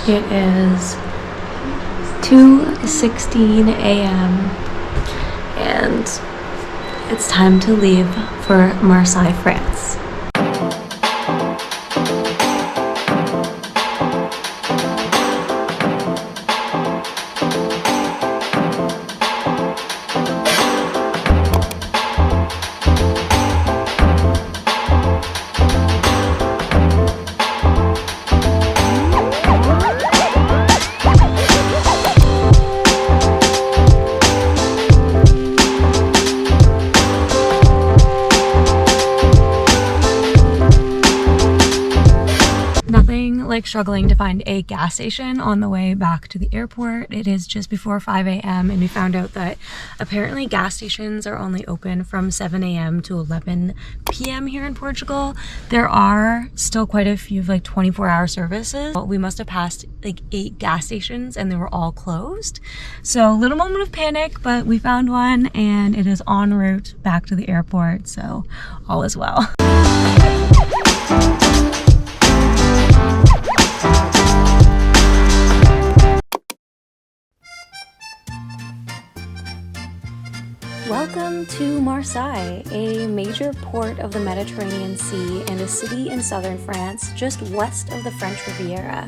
It is 2:16 a.m. and it's time to leave for Marseille, France. Like struggling to find a gas station on the way back to the airport. It is just before 5 a.m. and we found out that apparently gas stations are only open from 7 a.m. to 11 p.m. here in Portugal. There are still quite a few like 24-hour services. We must have passed like 8 gas stations and they were all closed. So a little moment of panic, but we found one and it is en route back to the airport, so all is well. Welcome to Marseille, a major port of the Mediterranean Sea and a city in southern France, just west of the French Riviera.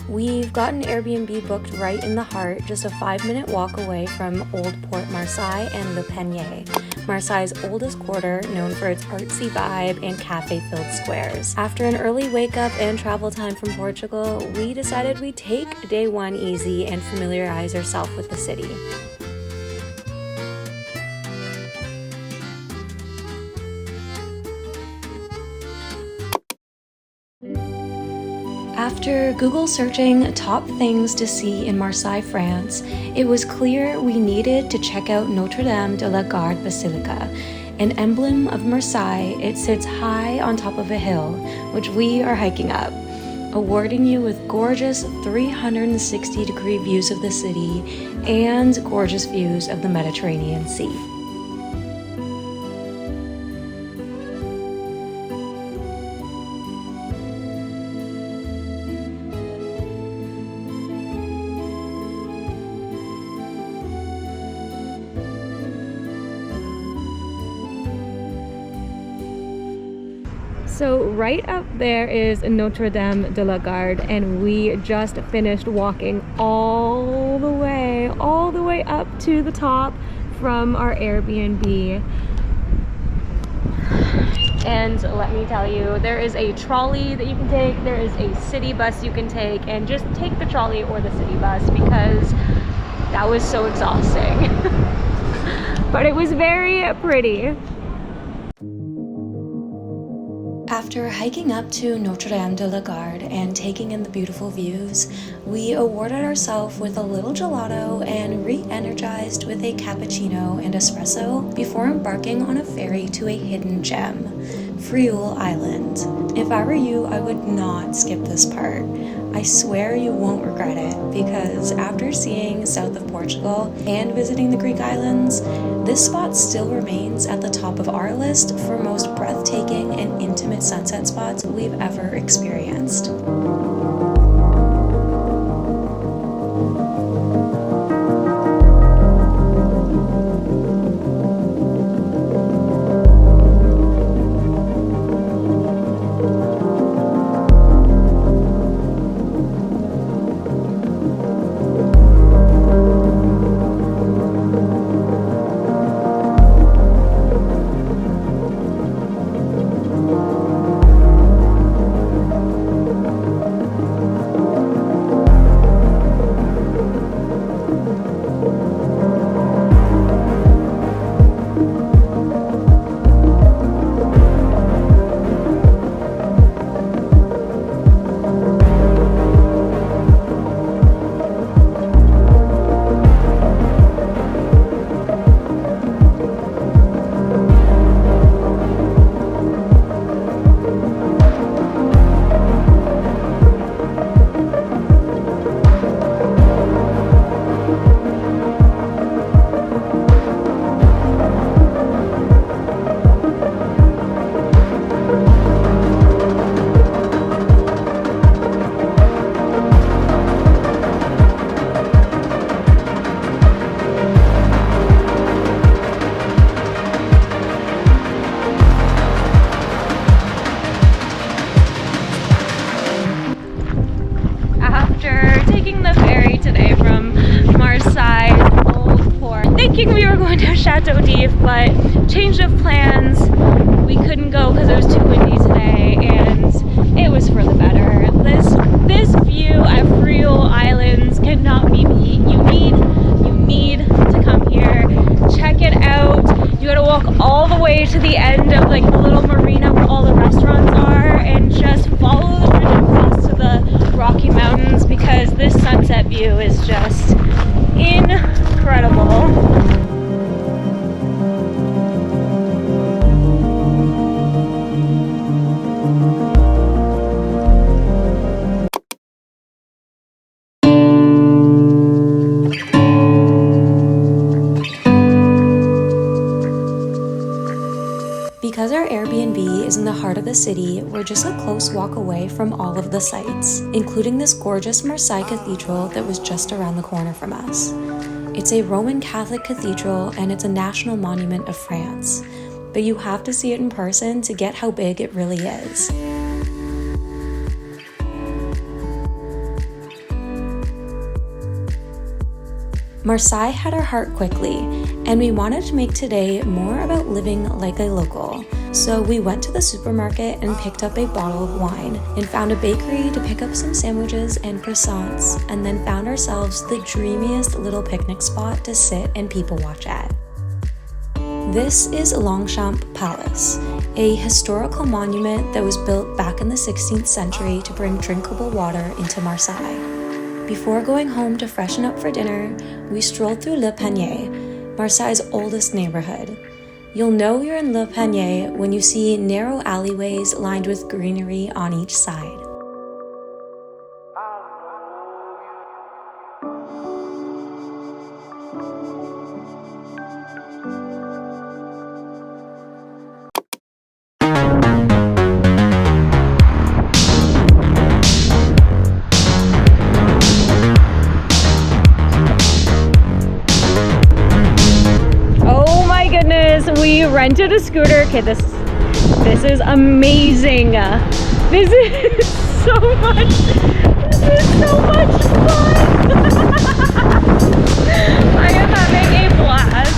We've got an Airbnb booked right in the heart, just a 5-minute walk away from Old Port Marseille and the Panier, Marseille's oldest quarter, known for its artsy vibe and cafe-filled squares. After an early wake-up and travel time from Portugal, we decided we'd take day one easy and familiarize ourselves with the city. After Google searching top things to see in Marseille, France, it was clear we needed to check out Notre Dame de la Garde Basilica. An emblem of Marseille, it sits high on top of a hill, which we are hiking up, awarding you with gorgeous 360-degree views of the city and gorgeous views of the Mediterranean Sea. So right up there is Notre Dame de la Garde, and we just finished walking all the way up to the top from our Airbnb. And let me tell you, there is a trolley that you can take, there is a city bus you can take, and just take the trolley or the city bus because that was so exhausting. But it was very pretty. After hiking up to Notre Dame de la Garde and taking in the beautiful views, we awarded ourselves with a little gelato and re-energized with a cappuccino and espresso before embarking on a ferry to a hidden gem, Frioul Island. If I were you, I would not skip this part. I swear you won't regret it, because after seeing south of Portugal and visiting the Greek islands, this spot still remains at the top of our list for most breathtaking and intimate sunset spots we've ever experienced. going to Chateau d'If, but change of plans. We couldn't go because it was too windy today, and it was for the better. This view at Frioul Islands cannot be beat. You need to come here, check it out. You gotta walk all the way to the end of like the little marina where all the restaurants are, and just follow the bridge across to the Rocky Mountains, because this sunset view is just incredible. Because our Airbnb is in the heart of the city, we're just a close walk away from all of the sights, including this gorgeous Marseille Cathedral that was just around the corner from us. It's a Roman Catholic cathedral and it's a national monument of France, but you have to see it in person to get how big it really is. Marseille had our heart quickly, and we wanted to make today more about living like a local. So we went to the supermarket and picked up a bottle of wine, and found a bakery to pick up some sandwiches and croissants, and then found ourselves the dreamiest little picnic spot to sit and people watch at. This is Longchamp Palace, a historical monument that was built back in the 16th century to bring drinkable water into Marseille. Before going home to freshen up for dinner, we strolled through Le Panier, Marseille's oldest neighborhood. You'll know you're in Le Panier when you see narrow alleyways lined with greenery on each side. We rented a scooter. Okay, this is amazing. This is so much fun. I am having a blast.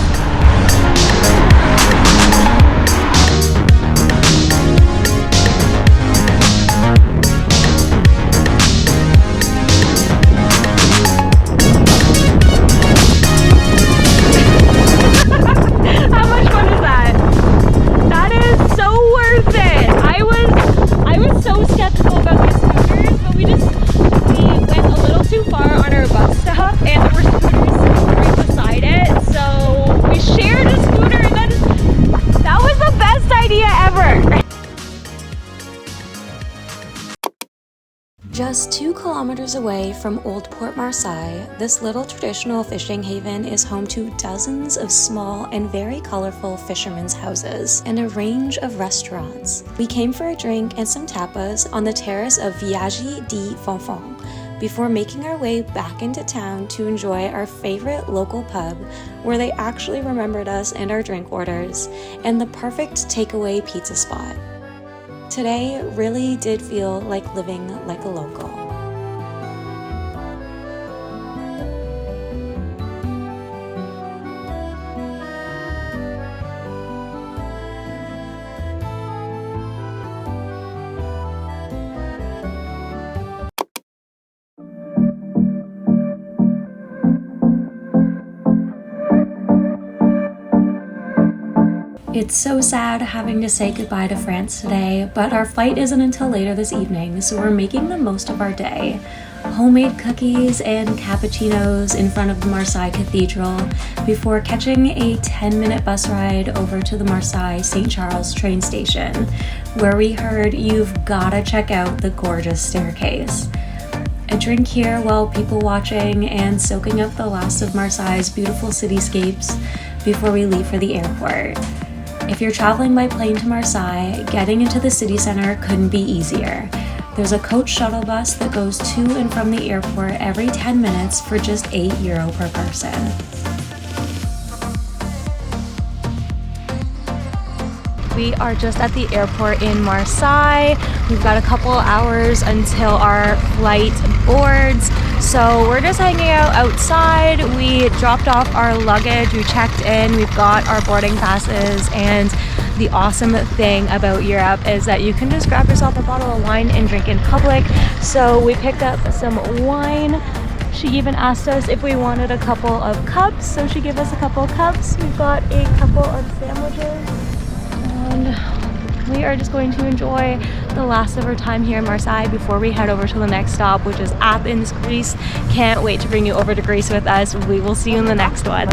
Just 2 kilometers away from Old Port Marseille, this little traditional fishing haven is home to dozens of small and very colorful fishermen's houses and a range of restaurants. We came for a drink and some tapas on the terrace of Villages de Fonfon before making our way back into town to enjoy our favorite local pub where they actually remembered us and our drink orders, and the perfect takeaway pizza spot. Today really did feel like living like a local. It's so sad having to say goodbye to France today, but our flight isn't until later this evening, so we're making the most of our day. Homemade cookies and cappuccinos in front of the Marseille Cathedral before catching a 10-minute bus ride over to the Marseille St. Charles train station, where we heard you've gotta check out the gorgeous staircase. A drink here while people watching and soaking up the last of Marseille's beautiful cityscapes before we leave for the airport. If you're traveling by plane to Marseille, getting into the city center couldn't be easier. There's a coach shuttle bus that goes to and from the airport every 10 minutes for just €8 per person. We are just at the airport in Marseille. We've got a couple hours until our flight boards. So we're just hanging out outside. We dropped off our luggage, we checked in, we've got our boarding passes, and the awesome thing about Europe is that you can just grab yourself a bottle of wine and drink in public. So we picked up some wine. She even asked us if we wanted a couple of cups, so she gave us a couple of cups. We've got a couple of sandwiches, and we are just going to enjoy the last of our time here in Marseille before we head over to the next stop, which is Athens, Greece. Can't wait to bring you over to Greece with us. We will see you in the next one.